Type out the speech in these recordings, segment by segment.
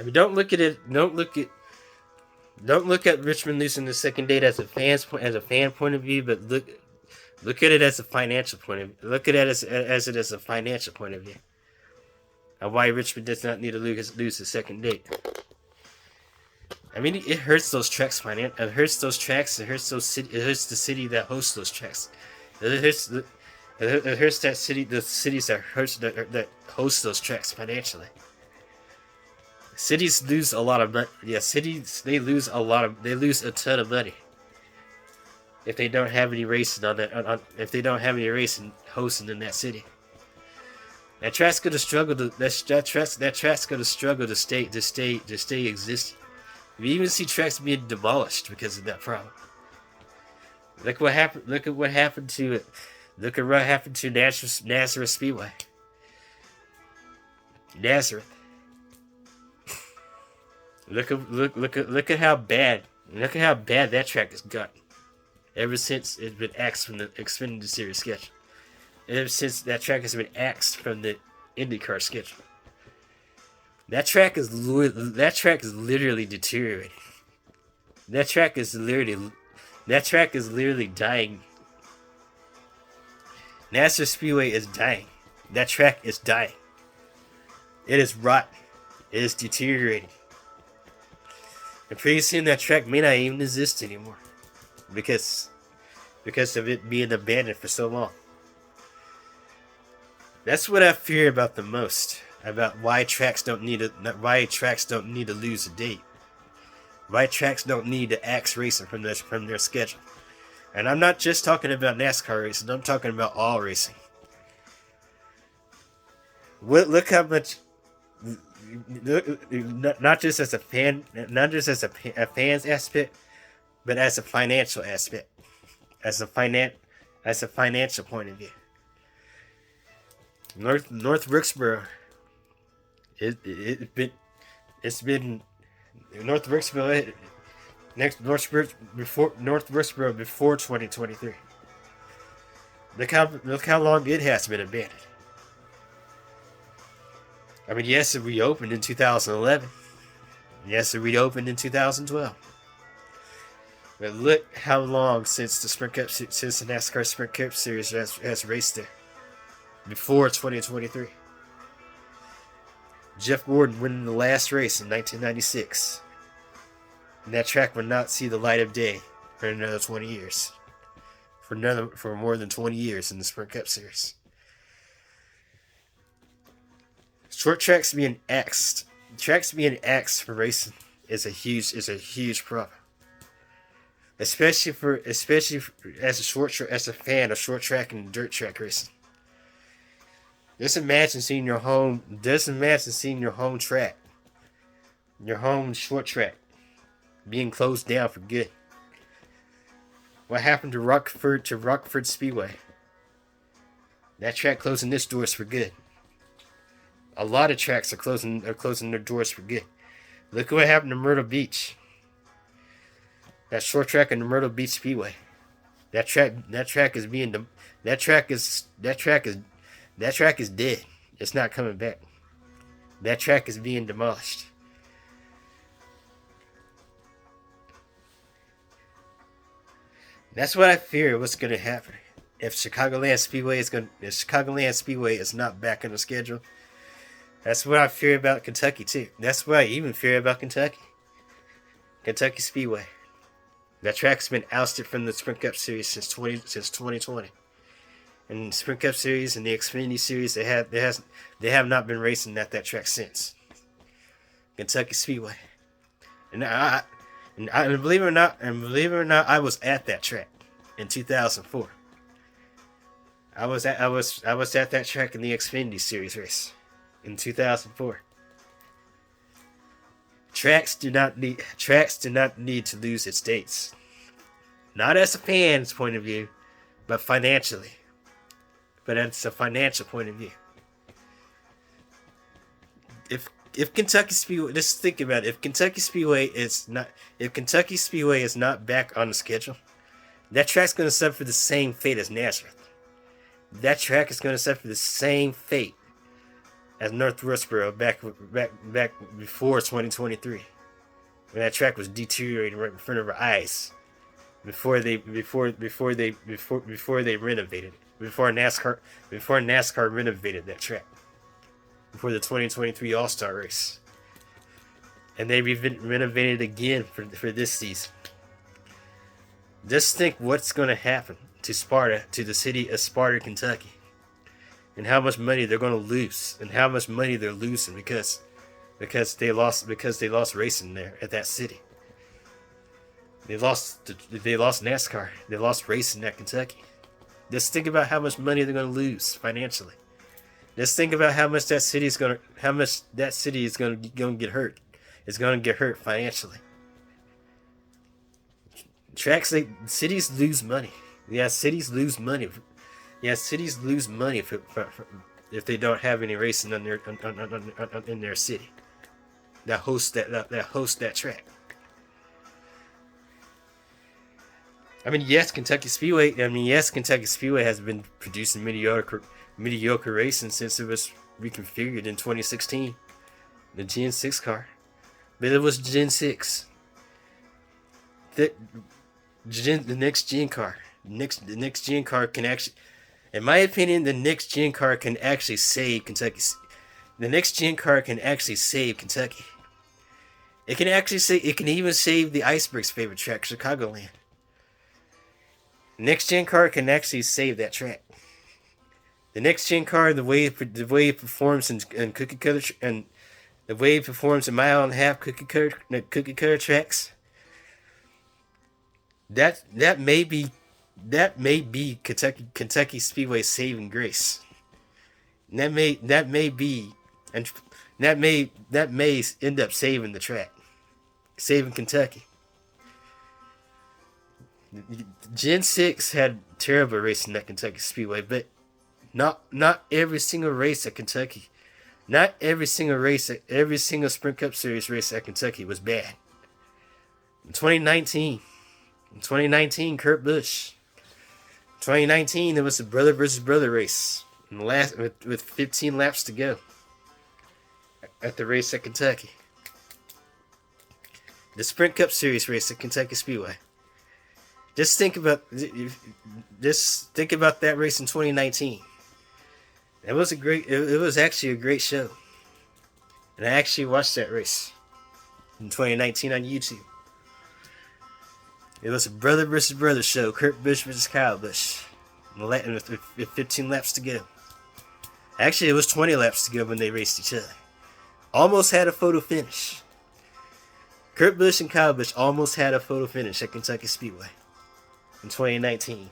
I mean, don't look at it. Don't look at Richmond losing the second date as a fan point of view, but look at it as a financial point of view. Look at it as a financial point of view. And why Richmond does not need to lose the second date. I mean, it hurts those tracks. It hurts those tracks. It hurts It hurts the city that hosts those tracks. It hurts it hurts that city. The cities that host those tracks financially. Cities lose a lot of money. Yeah, cities they lose a ton of money if they don't have any racing on that. If they don't have any racing hosting in that city, that track's gonna struggle to that track's gonna struggle to stay existing. We even see tracks being demolished because of that problem. Look what happened. Look at what happened to it. Look at what happened to Nazareth Speedway. Nazareth. Look at how bad that track has gotten. Ever since it's been axed from the Xfinity Series schedule. Ever since that track has been axed from the IndyCar schedule. That track is literally deteriorating. That track is literally dying. NASCAR Speedway is dying. That track is dying. It is rotten. It is deteriorating. And pretty soon that track may not even exist anymore. Because of it being abandoned for so long. That's what I fear about the most. About why tracks don't need to lose a date. Why tracks don't need to axe racing from their schedule. And I'm not just talking about NASCAR racing, I'm talking about all racing. Look how much, not just as a fan's aspect, but as a financial aspect, as a financial point of view. North Wilkesboro. It's been North Wilkesboro before 2023. Look how long it has been abandoned. I mean, yes, it reopened in 2011. Yes, it reopened in 2012. But look how long since the NASCAR Sprint Cup Series has raced there. Before 2023. Jeff Gordon winning the last race in 1996. And that track would not see the light of day for another 20 years. For more than 20 years in the Sprint Cup Series. Short tracks being axed. Tracks being axed for racing is a huge problem. Especially as a fan of short track and dirt track racing. Just imagine seeing your home track, your home short track, being closed down for good. What happened to Rockford Speedway? That track closing its doors for good. A lot of tracks are closing their doors for good. Look at what happened to Myrtle Beach. That short track in the Myrtle Beach Speedway. That track is dead. It's not coming back. That track is being demolished. That's what I fear what's going to happen if Chicagoland Speedway is not back on the schedule. That's what I fear about Kentucky too. That's what I even fear about Kentucky Speedway. That track's been ousted from the Sprint Cup Series since 2020. And the Sprint Cup Series and the Xfinity Series, they have not been racing at that track since. Kentucky Speedway, and believe it or not, I was at that track in 2004. I was at that track in the Xfinity Series race in 2004. Tracks do not need to lose its dates. Not as a fan's point of view, but financially. But it's a financial point of view. If Kentucky Speedway, just think about it. If Kentucky Speedway is not back on the schedule, that track's going to suffer the same fate as Nazareth. That track is going to suffer the same fate at North Westboro back before 2023, when that track was deteriorating right in front of our eyes. Before they renovated it. Before NASCAR renovated that track. Before the 2023 All-Star race. And they renovated it again for this season. Just think what's going to happen to Sparta, to the city of Sparta, Kentucky. And how much money they're going to lose. And how much money they're losing because they lost racing there at that city. They lost NASCAR. They lost racing at Kentucky. Just think about how much money they're going to lose financially. Just think about how much that city is going to get hurt. It's going to get hurt financially. Cities lose money. Yeah, cities lose money. Yeah, cities lose money if they don't have any racing in their city that host that track. Kentucky Speedway has been producing mediocre racing since it was reconfigured in 2016. The Gen 6 car. But it was Gen 6. The next Gen car. The next Gen car can actually, in my opinion, the next Gen car can actually save Kentucky. The next Gen car can actually save Kentucky. It can even save the Iceberg's favorite track, Chicagoland. Next gen car can actually save that track. The next gen car, the way it performs in cookie cutter and the way it performs in mile and a half cookie cutter tracks, that may be Kentucky Speedway saving grace. That may end up saving the track, saving Kentucky. Gen 6 had terrible racing at Kentucky Speedway, but not every single race at Kentucky, every single Sprint Cup Series race at Kentucky was bad. In 2019, Kurt Busch. 2019, it was a brother versus brother race, with 15 laps to go at the race at Kentucky. The Sprint Cup Series race at Kentucky Speedway. Just think about that race in 2019. It was actually a great show. And I actually watched that race in 2019 on YouTube. It was a brother versus brother show, Kurt Busch versus Kyle Busch, with 15 laps to go. Actually, it was 20 laps to go when they raced each other. Almost had a photo finish. Kurt Busch and Kyle Busch almost had a photo finish at Kentucky Speedway in 2019,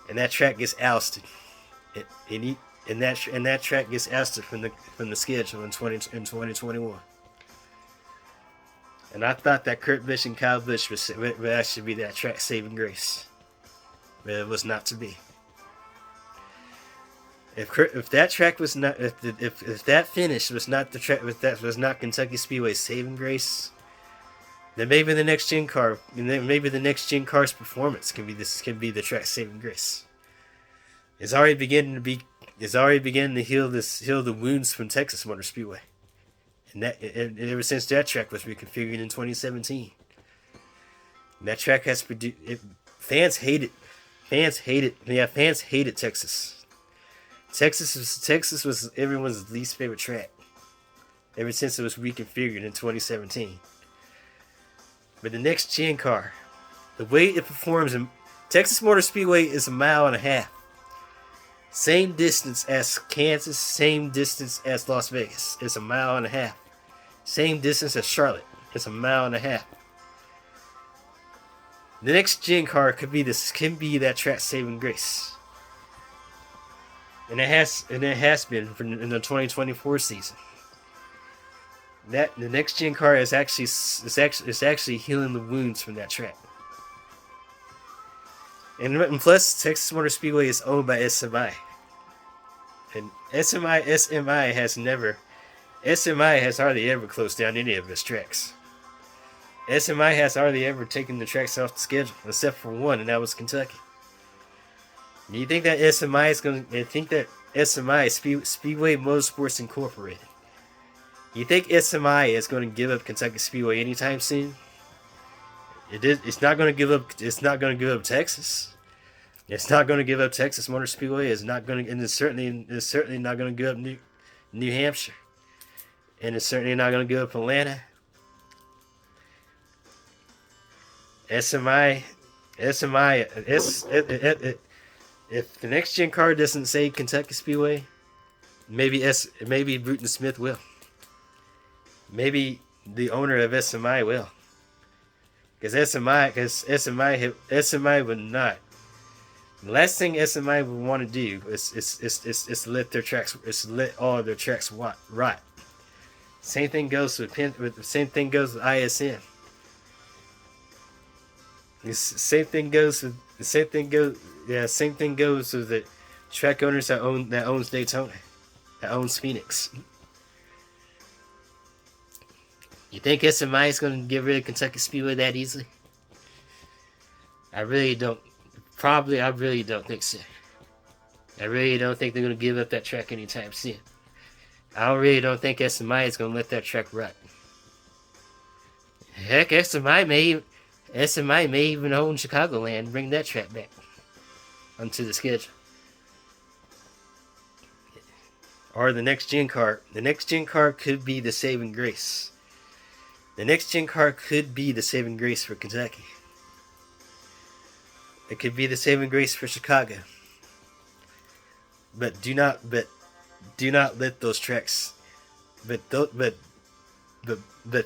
and that track gets ousted. And that track gets ousted from the schedule in 2021. And I thought that Kurt Busch and Kyle Busch would actually be that track saving grace, but it was not to be. If that track was not, if that finish was not the track, if that was not Kentucky Speedway's saving grace, then maybe the next gen car, maybe the next gen car's performance can be the track saving grace. It's already beginning to heal the wounds from Texas Motor Speedway, and ever since that track was reconfigured in 2017, that track has produced. Fans hate it. Fans hated Texas. Texas was everyone's least favorite track ever since it was reconfigured in 2017. But the next gen car, the way it performs in Texas Motor Speedway is a mile and a half. Same distance as Kansas, same distance as Las Vegas. It's a mile and a half. Same distance as Charlotte. It's a mile and a half. The next gen car can be that track saving grace. And it has been in the 2024 season. That the next gen car is actually healing the wounds from that track. And plus, Texas Motor Speedway is owned by SMI. And SMI has hardly ever closed down any of its tracks. SMI has hardly ever taken the tracks off the schedule, except for one, and that was Kentucky. Do you think that SMI, Speedway Motorsports Incorporated. You think SMI is going to give up Kentucky Speedway anytime soon? It's not going to give up. It's not going to give up Texas. It's not going to give up Texas Motor Speedway. It's not going to, and it's certainly not going to give up New Hampshire, and it's certainly not going to give up Atlanta. SMI, if the next gen car doesn't say Kentucky Speedway, maybe Bruton Smith will. Maybe the owner of SMI will. Because SMI would not. The last thing SMI would want to do is let their tracks, let all of their tracks rot. Same thing goes with ISM. Same thing goes with the track owners that owns Daytona, that owns Phoenix. You think SMI is going to get rid of Kentucky Speedway that easily? I really don't think so. I really don't think they're going to give up that track anytime soon. I really don't think SMI is going to let that track rot. Heck, SMI may even own Chicagoland and bring that track back onto the schedule. Or the next gen car. The next gen car could be the saving grace. The next gen car could be the saving grace for Kentucky. It could be the saving grace for Chicago. But do not let those tracks. But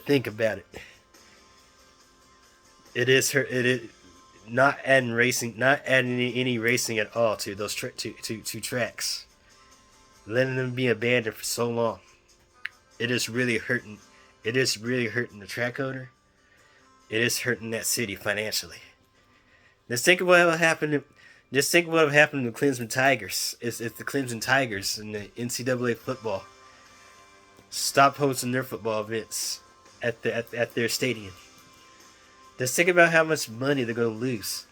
think about it. It is not adding any racing at all to those two tracks. Letting them be abandoned for so long. It is really hurting. It is really hurting the track owner. It is hurting that city financially. Just think of what will happen. To the Clemson Tigers. If the Clemson Tigers in the NCAA football stop hosting their football events at their stadium. Just think about how much money they're going to lose.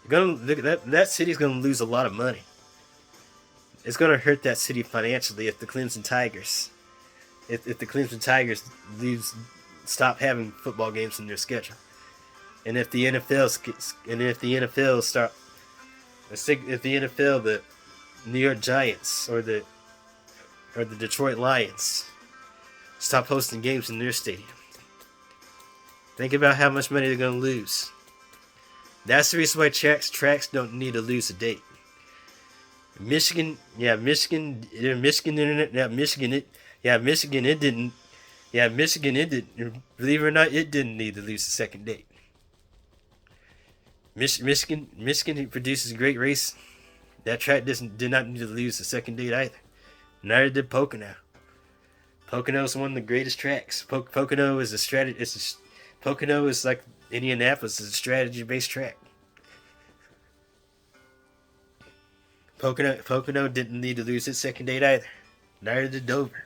That city's going to lose a lot of money. It's going to hurt that city financially if the Clemson Tigers. If the Clemson Tigers stop having football games in their schedule, and if the NFL the New York Giants or the Detroit Lions stop hosting games in their stadium, think about how much money they're going to lose. That's the reason why tracks don't need to lose a date. Michigan, it didn't. Believe it or not, it didn't need to lose the second date. Michigan produces a great race. That track did not need to lose the second date either. Neither did Pocono. Pocono is one of the greatest tracks. Pocono is a strategy. Pocono is like Indianapolis. It's a strategy-based track. Pocono didn't need to lose its second date either. Neither did Dover.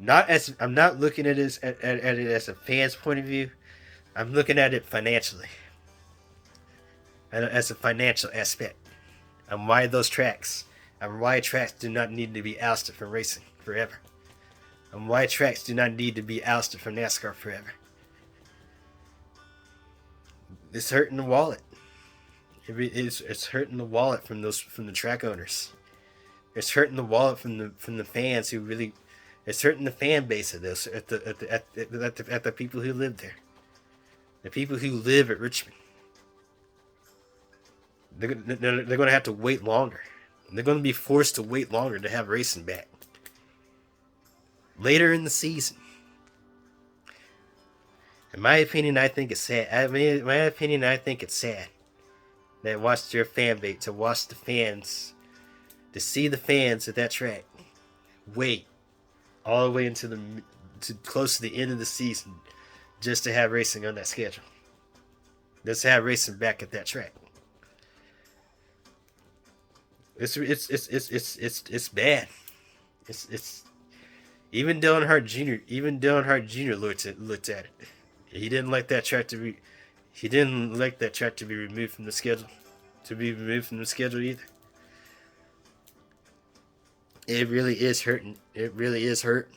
I'm not looking at it as a fan's point of view. I'm looking at it financially, as a financial aspect, and why tracks do not need to be ousted from racing forever, and why tracks do not need to be ousted from NASCAR forever. It's hurting the wallet. It's hurting the wallet from the track owners. It's hurting the wallet from the fans who really. It's hurting the fan base of this at the people who live there. The people who live at Richmond. They're going to have to wait longer. They're going to be forced to wait longer to have racing back. Later in the season. In my opinion, I think it's sad. I think it's sad that watch their fan base, to watch the fans, to see the fans at that track wait all the way to close to the end of the season just to have racing on that schedule. Just to have racing back at that track. It's bad. It's even Dale Earnhardt Jr. looked at it. He didn't like that track to be removed from the schedule. To be removed from the schedule either. It really is hurting. It really is hurt.